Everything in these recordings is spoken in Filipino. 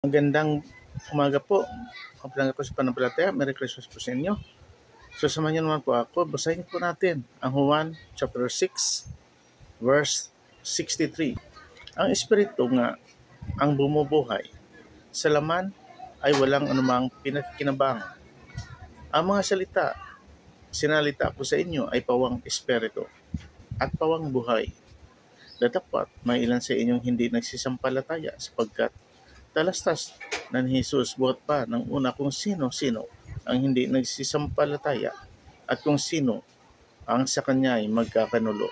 Magandang umaga po. Kapag ko sa pananampalataya, Merry Christmas po sa inyo. So samahan niyo naman po ako. Basahin po natin ang Juan chapter 6 verse 63. Ang Espiritu nga ang bumubuhay. Sa laman ay walang anumang pinakikinabang. Ang mga sinalita ko sa inyo ay pawang Espiritu at pawang buhay. Datapat may ilan sa inyong hindi nagsisampalataya sapagkat talastas na ni Jesus buhat pa ng una kung sino-sino ang hindi nagsisampalataya at kung sino ang sa kanya ay magkakanulo.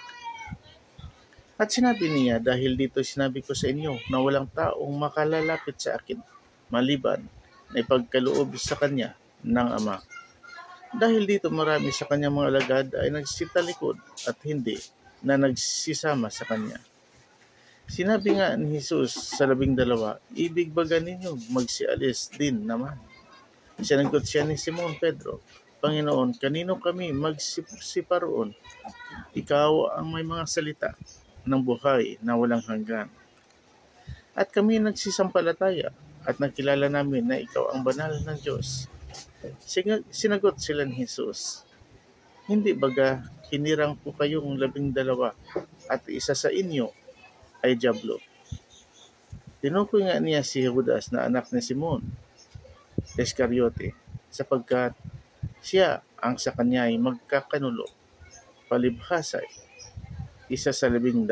At sinabi niya, dahil dito sinabi ko sa inyo na walang taong makalalapit sa akin maliban na ipagkaloob sa kanya ng Ama. Dahil dito marami sa kanyang mga alagad ay nagsitalikod at hindi na nagsisama sa kanya. Sinabi nga ni Jesus sa 12, ibig baga ninyo magsialis din naman? Sinagot siya ni Simon Pedro, Panginoon, kanino kami magsiparoon? Ikaw ang may mga salita ng buhay na walang hanggan. At kami nagsisampalataya at nakilala namin na ikaw ang banal ng Diyos. Sinagot sila ni Jesus, hindi baga hinirang ko kayong 12 at isa sa inyo ay dyablo. Tinukoy nga niya si Judas na anak ni Simon Iscariote sapagkat siya ang sa kanya ay magkakanulo, palibhasa isa sa 12.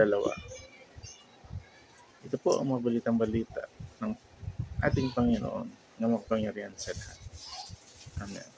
Ito po ang mabalitang balita ng ating Panginoon na makapangyarihan sa lahat. Amen.